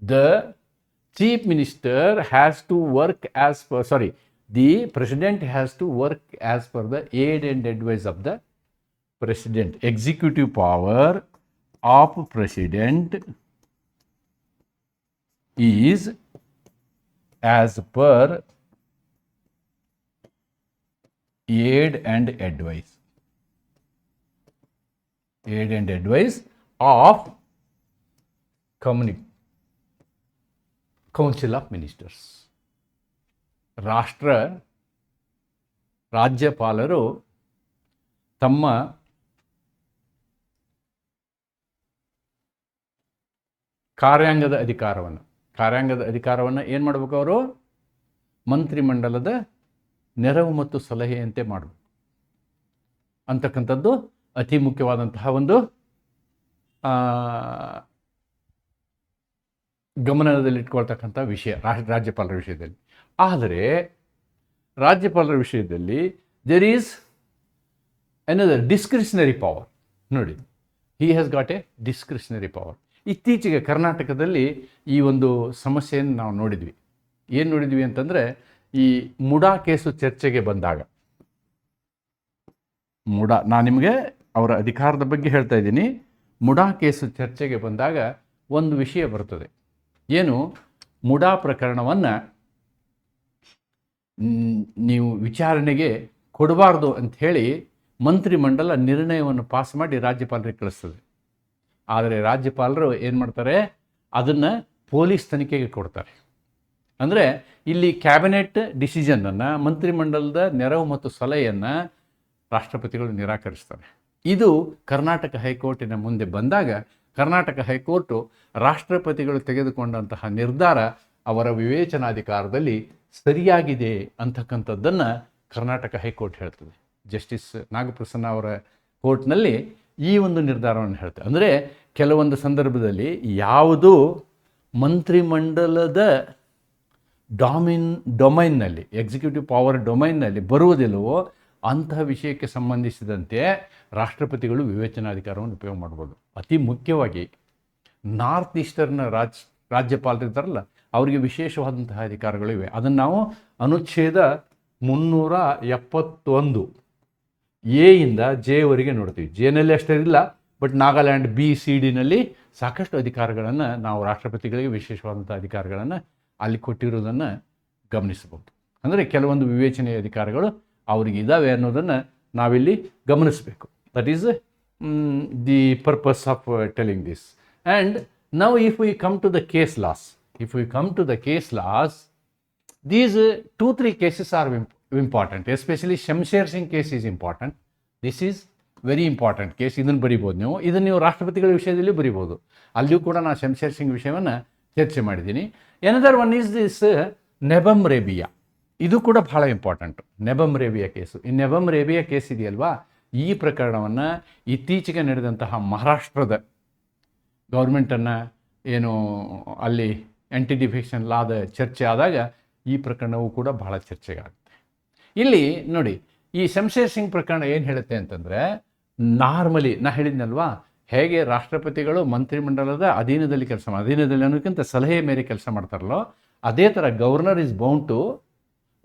the chief minister has to work as per, the president has to work as per the aid and advice of the president. Executive power of president is as per aid and advice of Council of Ministers. ರಾಜ್ಯಪಾಲರು ತಮ್ಮ ಕಾರ್ಯಾಂಗದ ಅಧಿಕಾರವನ್ನು ಏನು ಮಾಡಬೇಕು, ಅವರು ಮಂತ್ರಿಮಂಡಲದ ನೆರವು ಮತ್ತು ಸಲಹೆಯಂತೆ ಮಾಡಬೇಕು ಅಂತಕ್ಕಂಥದ್ದು ಅತಿ ಮುಖ್ಯವಾದಂತಹ ಒಂದು ಗಮನದಲ್ಲಿಟ್ಕೊಳ್ತಕ್ಕಂಥ ವಿಷಯ ರಾಜ್ಯಪಾಲರ ವಿಷಯದಲ್ಲಿ. ಆದರೆ ರಾಜ್ಯಪಾಲರ ವಿಷಯದಲ್ಲಿ there is another discretionary power. ನೋಡಿ, he has got a discretionary power. ಇತ್ತೀಚೆಗೆ ಕರ್ನಾಟಕದಲ್ಲಿ ಈ ಒಂದು ಸಮಸ್ಯೆಯನ್ನು ನಾವು ನೋಡಿದ್ವಿ. ಏನು ನೋಡಿದ್ವಿ ಅಂತಂದರೆ, ಈ ಮುಡಾ ಕೇಸು ಚರ್ಚೆಗೆ ಬಂದಾಗ, ನಾನು ನಿಮಗೆ ಅವರ ಅಧಿಕಾರದ ಬಗ್ಗೆ ಹೇಳ್ತಾ ಇದ್ದೀನಿ. ಮುಡಾ ಕೇಸು ಚರ್ಚೆಗೆ ಬಂದಾಗ ಒಂದು ವಿಷಯ ಬರ್ತದೆ. ಏನು, ಮುಡಾ ಪ್ರಕರಣವನ್ನು ನೀವು ವಿಚಾರಣೆಗೆ ಕೊಡಬಾರ್ದು ಅಂಥೇಳಿ ಮಂತ್ರಿಮಂಡಲ ನಿರ್ಣಯವನ್ನು ಪಾಸ್ ಮಾಡಿ ರಾಜ್ಯಪಾಲರಿಗೆ ಕಳಿಸ್ತದೆ. ಆದರೆ ರಾಜ್ಯಪಾಲರು ಏನು ಮಾಡ್ತಾರೆ, ಅದನ್ನು ಪೊಲೀಸ್ ತನಿಖೆಗೆ ಕೊಡ್ತಾರೆ. ಅಂದರೆ ಇಲ್ಲಿ ಕ್ಯಾಬಿನೆಟ್ ಡಿಸಿಷನನ್ನು, ಮಂತ್ರಿಮಂಡಲದ ನೆರವು ಮತ್ತು ಸಲಹೆಯನ್ನು ರಾಷ್ಟ್ರಪತಿಗಳು ನಿರಾಕರಿಸ್ತಾರೆ. ಇದು ಕರ್ನಾಟಕ ಹೈಕೋರ್ಟಿನ ಮುಂದೆ ಬಂದಾಗ ಕರ್ನಾಟಕ ಹೈಕೋರ್ಟು ರಾಷ್ಟ್ರಪತಿಗಳು ತೆಗೆದುಕೊಂಡಂತಹ ನಿರ್ಧಾರ ಅವರ ವಿವೇಚನಾಧಿಕಾರದಲ್ಲಿ ಸರಿಯಾಗಿದೆ ಅಂತಕ್ಕಂಥದ್ದನ್ನು ಕರ್ನಾಟಕ ಹೈಕೋರ್ಟ್ ಹೇಳ್ತದೆ. ಜಸ್ಟಿಸ್ ನಾಗಪ್ರಸನ್ನ ಅವರ ಕೋರ್ಟ್ನಲ್ಲಿ ಈ ಒಂದು ನಿರ್ಧಾರವನ್ನು ಹೇಳ್ತಾರೆ. ಅಂದರೆ ಕೆಲವೊಂದು ಸಂದರ್ಭದಲ್ಲಿ ಯಾವುದು ಮಂತ್ರಿಮಂಡಲದ ಡೊಮೈನ್ನಲ್ಲಿ, ಎಕ್ಸಿಕ್ಯೂಟಿವ್ ಪವರ್ ಡೊಮೈನ್ನಲ್ಲಿ ಬರುವುದಿಲ್ಲವೋ ಅಂತಹ ವಿಷಯಕ್ಕೆ ಸಂಬಂಧಿಸಿದಂತೆ ರಾಷ್ಟ್ರಪತಿಗಳು ವಿವೇಚನಾಧಿಕಾರವನ್ನು ಉಪಯೋಗ ಮಾಡ್ಬೋದು. ಅತಿ ಮುಖ್ಯವಾಗಿ ನಾರ್ತ್ ಈಸ್ಟರ್ನ್ ರಾಜ್ಯಪಾಲರಿದ್ದಾರಲ್ಲ, ಅವರಿಗೆ ವಿಶೇಷವಾದಂತಹ ಅಧಿಕಾರಗಳಿವೆ. ಅದನ್ನು ನಾವು ಅನುಚ್ಛೇದ 371 ಎಯಿಂದ ಜೆವರೆಗೆ ನೋಡ್ತೀವಿ. ಜೆನಲ್ಲಿ ಅಷ್ಟಿಲ್ಲ, ಬಟ್ ನಾಗಾಲ್ಯಾಂಡ್ BCDನಲ್ಲಿ ಸಾಕಷ್ಟು ಅಧಿಕಾರಗಳನ್ನು ನಾವು ರಾಷ್ಟ್ರಪತಿಗಳಿಗೆ ವಿಶೇಷವಾದಂಥ ಅಧಿಕಾರಗಳನ್ನು ಅಲ್ಲಿ ಕೊಟ್ಟಿರೋದನ್ನು ಗಮನಿಸಬಹುದು. ಅಂದರೆ ಕೆಲವೊಂದು ವಿವೇಚನೆಯ ಅಧಿಕಾರಗಳು ಅವರಿಗೆ ಇದ್ದಾವೆ ಅನ್ನೋದನ್ನು ನಾವಿಲ್ಲಿ ಗಮನಿಸಬೇಕು. That is the purpose of telling this. And now if we come to the case laws, these 2-3 cases are important. Especially Shamsher Singh case is important. This is very important case. ಇದನ್ನು ಬರಿಬೋದು ನೀವು. ಇದನ್ನು ನೀವು ರಾಷ್ಟ್ರಪತಿಗಳ ವಿಷಯದಲ್ಲಿ ಬರಿಬೋದು. ಅಲ್ಲಿಯೂ ಕೂಡ ನಾನು ಶಂಶೇರ್ ಸಿಂಗ್ ವಿಷಯವನ್ನು ಚರ್ಚೆ ಮಾಡಿದ್ದೀನಿ. Another one is this ನೆಬಮ್ Rebia. ಇದು ಕೂಡ ಬಹಳ ಇಂಪಾರ್ಟೆಂಟು, ನೆಬಮ್ ರೇಬಿಯಾ ಕೇಸು. ಈ ನೆಬಮ್ ರೇಬಿಯಾ ಕೇಸ್ ಇದೆಯಲ್ವಾ, ಈ ಪ್ರಕರಣವನ್ನು ಇತ್ತೀಚೆಗೆ ನಡೆದಂತಹ ಮಹಾರಾಷ್ಟ್ರದ ಗೌರ್ಮೆಂಟನ್ನು ಏನು ಅಲ್ಲಿ ಆ್ಯಂಟಿ ಡಿಫೆಕ್ಷನ್ ಲಾದ ಚರ್ಚೆ ಆದಾಗ ಈ ಪ್ರಕರಣವೂ ಕೂಡ ಬಹಳ ಚರ್ಚೆಗಾಗುತ್ತೆ. ಇಲ್ಲಿ ನೋಡಿ, ಈ ಶಂಶೇರ್ ಸಿಂಗ್ ಪ್ರಕರಣ ಏನು ಹೇಳುತ್ತೆ ಅಂತಂದರೆ, ನಾರ್ಮಲಿ ನಾ ಹೇಳಿದ್ನಲ್ವಾ, ಹೇಗೆ ರಾಷ್ಟ್ರಪತಿಗಳು ಮಂತ್ರಿಮಂಡಲದ ಅಧೀನದಲ್ಲಿ ಅನ್ನೋದಕ್ಕಿಂತ ಸಲಹೆ ಮೇರೆ ಕೆಲಸ ಮಾಡ್ತಾರಲ್ಲೋ, ಅದೇ ಥರ governor is bound to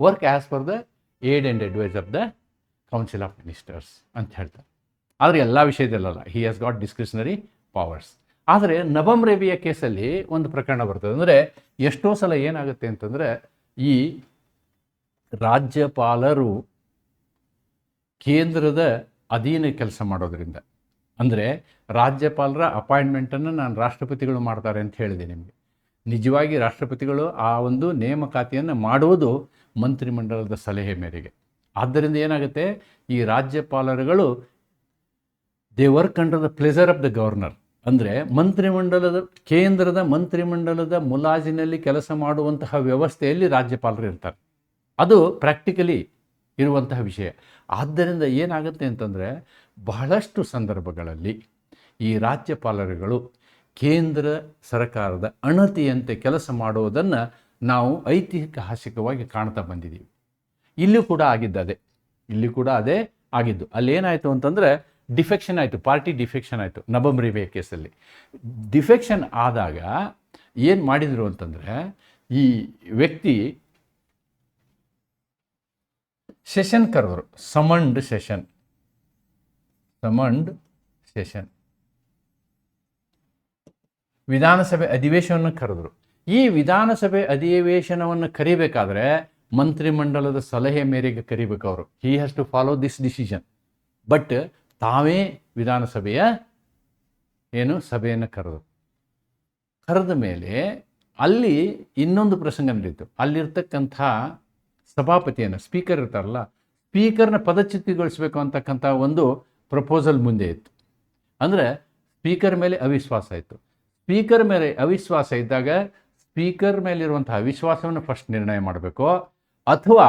work as per the aid and advice of the council of ministers ಅಂತ ಹೇಳ್ತಾರೆ. ಆದರೆ ಎಲ್ಲ ವಿಷಯದಲ್ಲಲ್ಲ, he has got discretionary powers. ಆದರೆ ನಬಮ್ ರೇಬಿಯ ಕೇಸಲ್ಲಿ ಒಂದು ಪ್ರಕರಣ ಬರ್ತದೆ. ಅಂದರೆ ಎಷ್ಟೋ ಸಲ ಏನಾಗುತ್ತೆ ಅಂತಂದರೆ, ಈ ರಾಜ್ಯಪಾಲರು ಕೇಂದ್ರದ ಅಧೀನ ಕೆಲಸ ಮಾಡೋದ್ರಿಂದ, ಅಂದರೆ ರಾಜ್ಯಪಾಲರ ಅಪಾಯಿಂಟ್ಮೆಂಟನ್ನು ನಾನು ರಾಷ್ಟ್ರಪತಿಗಳು ಮಾಡ್ತಾರೆ ಅಂತ ಹೇಳಿದೆ ನಿಮಗೆ. ನಿಜವಾಗಿ ರಾಷ್ಟ್ರಪತಿಗಳು ಆ ಒಂದು ನೇಮಕಾತಿಯನ್ನು ಮಾಡುವುದು ಮಂತ್ರಿಮಂಡಲದ ಸಲಹೆ ಮೇರೆಗೆ. ಆದ್ದರಿಂದ ಏನಾಗುತ್ತೆ, ಈ ರಾಜ್ಯಪಾಲರುಗಳು they work under the pleasure of the governor. ಅಂದರೆ ಕೇಂದ್ರದ ಮಂತ್ರಿಮಂಡಲದ ಮುಲಾಜಿನಲ್ಲಿ ಕೆಲಸ ಮಾಡುವಂತಹ ವ್ಯವಸ್ಥೆಯಲ್ಲಿ ರಾಜ್ಯಪಾಲರು ಇರ್ತಾರೆ. ಅದು ಪ್ರಾಕ್ಟಿಕಲಿ ಇರುವಂತಹ ವಿಷಯ. ಆದ್ದರಿಂದ ಏನಾಗುತ್ತೆ ಅಂತಂದರೆ, ಬಹಳಷ್ಟು ಸಂದರ್ಭಗಳಲ್ಲಿ ಈ ರಾಜ್ಯಪಾಲರುಗಳು ಕೇಂದ್ರ ಸರ್ಕಾರದ ಅಣತಿಯಂತೆ ಕೆಲಸ ಮಾಡುವುದನ್ನು ನಾವು ಐತಿಹಾಸಿಕವಾಗಿ ಕಾಣ್ತಾ ಬಂದಿದ್ದೀವಿ. ಇಲ್ಲೂ ಕೂಡ ಅದೇ ಆಗಿದ್ದು. ಅಲ್ಲೇನಾಯಿತು ಅಂತಂದರೆ, ಡಿಫೆಕ್ಷನ್ ಆಯಿತು, ಪಾರ್ಟಿ ಡಿಫೆಕ್ಷನ್ ಆಯಿತು ನಬಮ್ ರೇಬಿಯ ಕೇಸಲ್ಲಿ. ಡಿಫೆಕ್ಷನ್ ಆದಾಗ ಏನು ಮಾಡಿದರು ಅಂತಂದರೆ, ಈ ವ್ಯಕ್ತಿ ಸೆಷನ್ ಕರೆದರು, ಸಮಂಡ್ ಸೆಷನ್ ವಿಧಾನಸಭೆ ಅಧಿವೇಶನವನ್ನು ಕರೆದರು. ಈ ವಿಧಾನಸಭೆ ಅಧಿವೇಶನವನ್ನು ಕರಿಬೇಕಾದ್ರೆ ಮಂತ್ರಿಮಂಡಲದ ಸಲಹೆ ಮೇರೆಗೆ ಕರಿಬೇಕು ಅವರು. He has to follow this decision. But ತಾವೇ ವಿಧಾನಸಭೆಯ ಸಭೆಯನ್ನು ಕರೆದ ಮೇಲೆ ಅಲ್ಲಿ ಇನ್ನೊಂದು ಪ್ರಸಂಗ ನಡೀತು. ಅಲ್ಲಿರ್ತಕ್ಕಂಥ ಸಭಾಪತಿಯನ್ನು, ಸ್ಪೀಕರ್ ಇರ್ತಾರಲ್ಲ, ಸ್ಪೀಕರ್ನ ಪದಚ್ಯುತಿಗೊಳಿಸಬೇಕು ಅಂತಕ್ಕಂಥ ಒಂದು ಪ್ರಪೋಸಲ್ ಮುಂದೆ ಇತ್ತು. ಅಂದರೆ ಸ್ಪೀಕರ್ ಮೇಲೆ ಅವಿಶ್ವಾಸ ಇತ್ತು. ಸ್ಪೀಕರ್ ಮೇಲೆ ಅವಿಶ್ವಾಸ ಇದ್ದಾಗ ಸ್ಪೀಕರ್ ಮೇಲಿರುವಂತಹ ಅವಿಶ್ವಾಸವನ್ನು ಫಸ್ಟ್ ನಿರ್ಣಯ ಮಾಡಬೇಕು, ಅಥವಾ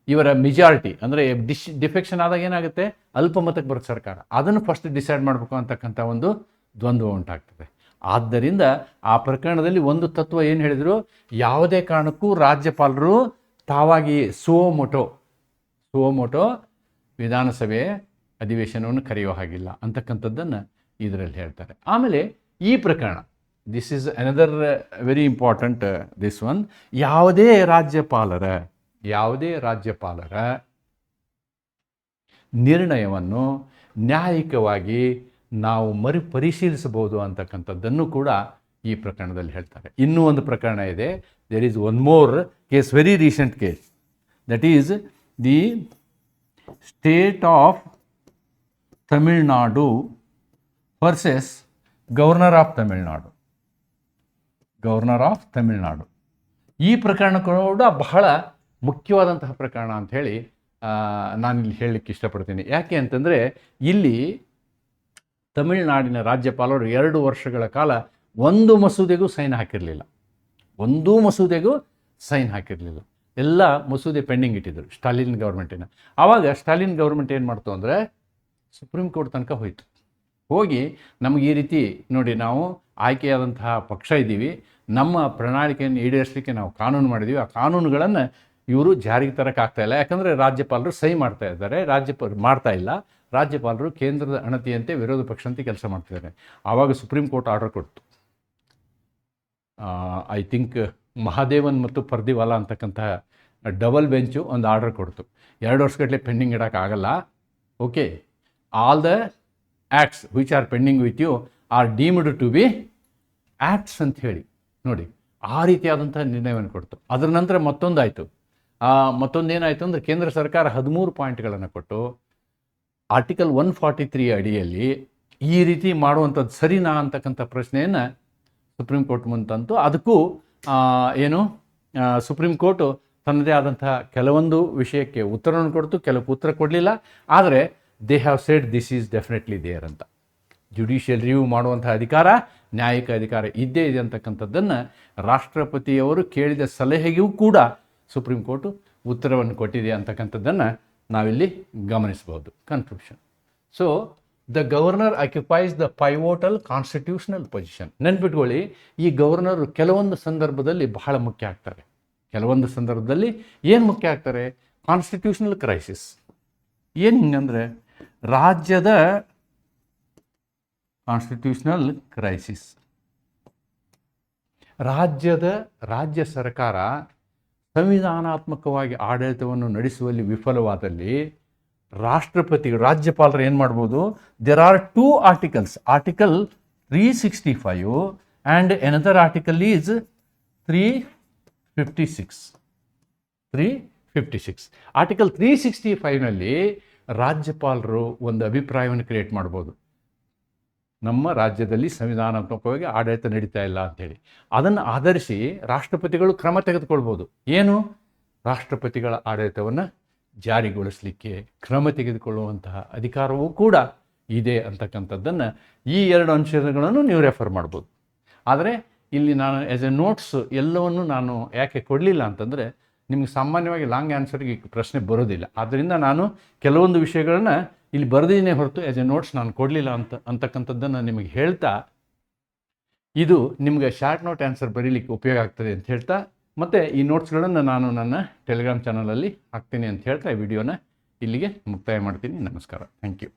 ಇವರ ಮೆಜಾರಿಟಿ ಅಂದರೆ ಡಿಫೆಕ್ಷನ್ ಆದಾಗ ಏನಾಗುತ್ತೆ, ಅಲ್ಪಮತಕ್ಕೆ ಬರುತ್ತೆ ಸರ್ಕಾರ, ಅದನ್ನು ಫಸ್ಟ್ ಡಿಸೈಡ್ ಮಾಡಬೇಕು ಅಂತಕ್ಕಂಥ ಒಂದು ದ್ವಂದ್ವ ಉಂಟಾಗ್ತದೆ. ಆದ್ದರಿಂದ ಆ ಪ್ರಕರಣದಲ್ಲಿ ಒಂದು ತತ್ವ ಏನು ಹೇಳಿದರು, ಯಾವುದೇ ಕಾರಣಕ್ಕೂ ರಾಜ್ಯಪಾಲರು ತಾವಾಗಿ ಸುವೋಮೋಟೋ ವಿಧಾನಸಭೆ ಅಧಿವೇಶನವನ್ನು ಕರೆಯುವ ಹಾಗಿಲ್ಲ ಅಂತಕ್ಕಂಥದ್ದನ್ನು ಇದರಲ್ಲಿ ಹೇಳ್ತಾರೆ. ಆಮೇಲೆ ಈ ಪ್ರಕರಣ, this is another very important this one. ಯಾವುದೇ ರಾಜ್ಯಪಾಲರ ನಿರ್ಣಯವನ್ನು ನ್ಯಾಯಿಕವಾಗಿ ನಾವು ಮರುಪರಿಶೀಲಿಸಬಹುದು ಅಂತಕ್ಕಂಥದ್ದನ್ನು ಕೂಡ ಈ ಪ್ರಕರಣದಲ್ಲಿ ಹೇಳ್ತಾರೆ. ಇನ್ನೂ ಒಂದು ಪ್ರಕರಣ ಇದೆ. There is one more case, very recent case, that is the state of Tamil Nadu versus governor of Tamil Nadu. ಈ ಪ್ರಕರಣ ಕೂಡ ಬಹಳ ಮುಖ್ಯವಾದಂತಹ ಪ್ರಕರಣ ಅಂಥೇಳಿ ನಾನಿಲ್ಲಿ ಹೇಳಲಿಕ್ಕೆ ಇಷ್ಟಪಡ್ತೀನಿ. ಯಾಕೆ ಅಂತಂದರೆ, ಇಲ್ಲಿ ತಮಿಳುನಾಡಿನ ರಾಜ್ಯಪಾಲರು 2 ವರ್ಷಗಳ ಕಾಲ ಒಂದು ಮಸೂದೆಗೂ ಸೈನ್ ಹಾಕಿರಲಿಲ್ಲ. ಎಲ್ಲ ಮಸೂದೆ ಪೆಂಡಿಂಗ್ ಇಟ್ಟಿದ್ದರು ಸ್ಟಾಲಿನ್ ಗೌರ್ಮೆಂಟಿನ. ಆವಾಗ ಸ್ಟಾಲಿನ್ ಗೌರ್ಮೆಂಟ್ ಏನು ಮಾಡ್ತು ಅಂದರೆ, ಸುಪ್ರೀಂ ಕೋರ್ಟ್ ತನಕ ಹೋಗಿ ನಮಗೆ ಈ ರೀತಿ ನೋಡಿ, ನಾವು ಆಯ್ಕೆಯಾದಂತಹ ಪಕ್ಷ ಇದ್ದೀವಿ, ನಮ್ಮ ಪ್ರಣಾಳಿಕೆಯನ್ನು ಈಡೇರಿಸಲಿಕ್ಕೆ ನಾವು ಕಾನೂನು ಮಾಡಿದ್ದೀವಿ, ಆ ಕಾನೂನುಗಳನ್ನು ಇವರು ಜಾರಿಗೆ ತರೋಕ್ಕಾಗ್ತಾ ಇಲ್ಲ, ಯಾಕಂದರೆ ರಾಜ್ಯಪಾಲರು ಸಹಿ ಮಾಡ್ತಾ ಇಲ್ಲ. ರಾಜ್ಯಪಾಲರು ಕೇಂದ್ರದ ಅಣತಿಯಂತೆ ವಿರೋಧ ಪಕ್ಷಂತೆ ಕೆಲಸ ಮಾಡ್ತಿದ್ದಾರೆ. ಆವಾಗ ಸುಪ್ರೀಂ ಕೋರ್ಟ್ ಆರ್ಡರ್ ಕೊಡ್ತು. ಐ ಥಿಂಕ್ ಮಹಾದೇವನ್ ಮತ್ತು ಪರ್ದಿವಾಲಾ ಅಂತಕ್ಕಂತಹ ಡಬಲ್ ಬೆಂಚು ಒಂದು ಆರ್ಡರ್ ಕೊಡ್ತು, 2 ವರ್ಷಗಟ್ಟಲೆ ಪೆಂಡಿಂಗ್ ಇಡೋಕ್ಕಾಗಲ್ಲ, okay, all the acts which are pending with you are deemed to be acts ಅಂತ ಹೇಳಿ ನೋಡಿ, ಆ ರೀತಿಯಾದಂಥ ನಿರ್ಣಯವನ್ನು ಕೊಡ್ತು. ಅದರ ನಂತರ ಮತ್ತೊಂದೇನಾಯಿತು ಅಂದರೆ, ಕೇಂದ್ರ ಸರ್ಕಾರ 13 ಪಾಯಿಂಟ್ಗಳನ್ನು ಕೊಟ್ಟು ಆರ್ಟಿಕಲ್ 143 ಅಡಿಯಲ್ಲಿ ಈ ರೀತಿ ಮಾಡುವಂಥದ್ದು ಸರಿನಾ ಅಂತಕ್ಕಂಥ ಪ್ರಶ್ನೆಯನ್ನು ಸುಪ್ರೀಂ ಕೋರ್ಟ್ ಮುಂದೆ ತಂತು. ಅದಕ್ಕೂ ಸುಪ್ರೀಂ ಕೋರ್ಟು ತನ್ನದೇ ಆದಂತಹ ಕೆಲವೊಂದು ವಿಷಯಕ್ಕೆ ಉತ್ತರವನ್ನು ಕೊಡ್ತು, ಕೆಲವು ಉತ್ತರ ಕೊಡಲಿಲ್ಲ. ಆದರೆ they have said this is definitely there ಅಂತ. ಜುಡಿಷಿಯಲ್ ರಿವ್ಯೂ ಮಾಡುವಂಥ ಅಧಿಕಾರ, ನ್ಯಾಯಿಕ ಅಧಿಕಾರ ಇದ್ದೇ ಇದೆ ಅಂತಕ್ಕಂಥದ್ದನ್ನು ರಾಷ್ಟ್ರಪತಿಯವರು ಕೇಳಿದ ಸಲಹೆಗೂ ಕೂಡ ಸುಪ್ರೀಂ ಕೋರ್ಟು ಉತ್ತರವನ್ನು ಕೊಟ್ಟಿದೆ ಅಂತಕ್ಕಂಥದ್ದನ್ನು ನಾವಿಲ್ಲಿ ಗಮನಿಸಬಹುದು. Conclusion. So the governor occupies the pivotal constitutional position. ನೆನ್ಪಿಟ್ಕೊಳ್ಳಿ, ಈ ಗವರ್ನರ್ ಕೆಲವೊಂದು ಸಂದರ್ಭದಲ್ಲಿ ಬಹಳ ಮುಖ್ಯ ಆಗ್ತಾರೆ. ಕೆಲವೊಂದು ಸಂದರ್ಭದಲ್ಲಿ ಏನು ಮುಖ್ಯ ಆಗ್ತಾರೆ? Constitutional crisis. ಏನು ಹಿಂಗಂದರೆ, ರಾಜ್ಯದ ಕಾನ್ಸ್ಟಿಟ್ಯೂಷನಲ್ ಕ್ರೈಸಿಸ್, ರಾಜ್ಯ ಸರ್ಕಾರ ಸಂವಿಧಾನಾತ್ಮಕವಾಗಿ ಆಡಳಿತವನ್ನು ನಡೆಸುವಲ್ಲಿ ವಿಫಲವಾದಲ್ಲಿ ರಾಜ್ಯಪಾಲರು ಏನು ಮಾಡ್ಬೋದು? There are 2 articles, article 365 and another article is 356. Article 365ನಲ್ಲಿ ರಾಜ್ಯಪಾಲರು ಒಂದು ಅಭಿಪ್ರಾಯವನ್ನು ಕ್ರಿಯೇಟ್ ಮಾಡ್ಬೋದು, ನಮ್ಮ ರಾಜ್ಯದಲ್ಲಿ ಸಂವಿಧಾನಾತ್ಮಕವಾಗಿ ಆಡಳಿತ ನಡೀತಾ ಇಲ್ಲ ಅಂಥೇಳಿ. ಅದನ್ನು ಆಧರಿಸಿ ರಾಷ್ಟ್ರಪತಿಗಳು ಕ್ರಮ ತೆಗೆದುಕೊಳ್ಬೋದು. ಏನು? ರಾಷ್ಟ್ರಪತಿಗಳ ಆಡಳಿತವನ್ನು ಜಾರಿಗೊಳಿಸಲಿಕ್ಕೆ ಕ್ರಮ ತೆಗೆದುಕೊಳ್ಳುವಂತಹ ಅಧಿಕಾರವೂ ಕೂಡ ಇದೆ ಅಂತಕ್ಕಂಥದ್ದನ್ನು ಈ 2 ಅಂಶಗಳನ್ನು ನೀವು ರೆಫರ್ ಮಾಡ್ಬೋದು. ಆದರೆ ಇಲ್ಲಿ ನಾನು ಆ್ಯಸ್ ಎ ನೋಟ್ಸ್ ಎಲ್ಲವನ್ನು ನಾನು ಯಾಕೆ ಕೊಡಲಿಲ್ಲ ಅಂತಂದರೆ, ನಿಮಗೆ ಸಾಮಾನ್ಯವಾಗಿ ಲಾಂಗ್ ಆನ್ಸರ್ಗೆ ಪ್ರಶ್ನೆ ಬರೋದಿಲ್ಲ. ಆದ್ದರಿಂದ ನಾನು ಕೆಲವೊಂದು ವಿಷಯಗಳನ್ನ ಇಲ್ಲಿ ಬರೆದಿನೇ ಹೊರತು ಆ್ಯಸ್ ಎ ನೋಟ್ಸ್ ನಾನು ಕೊಡಲಿಲ್ಲ ಅಂತಕ್ಕಂಥದ್ದನ್ನು ನಿಮಗೆ ಹೇಳ್ತಾ, ಇದು ನಿಮಗೆ ಶಾರ್ಟ್ ನೋಟ್ ಆನ್ಸರ್ ಬರೀಲಿಕ್ಕೆ ಉಪಯೋಗ ಆಗ್ತದೆ ಅಂತ ಹೇಳ್ತಾ, ಮತ್ತು ಈ ನೋಟ್ಸ್ಗಳನ್ನು ನಾನು ನನ್ನ ಟೆಲಿಗ್ರಾಮ್ ಚಾನಲಲ್ಲಿ ಹಾಕ್ತೀನಿ ಅಂತ ಹೇಳ್ತಾ ಈ ವಿಡಿಯೋನ ಇಲ್ಲಿಗೆ ಮುಕ್ತಾಯ ಮಾಡ್ತೀನಿ. ನಮಸ್ಕಾರ. Thank you.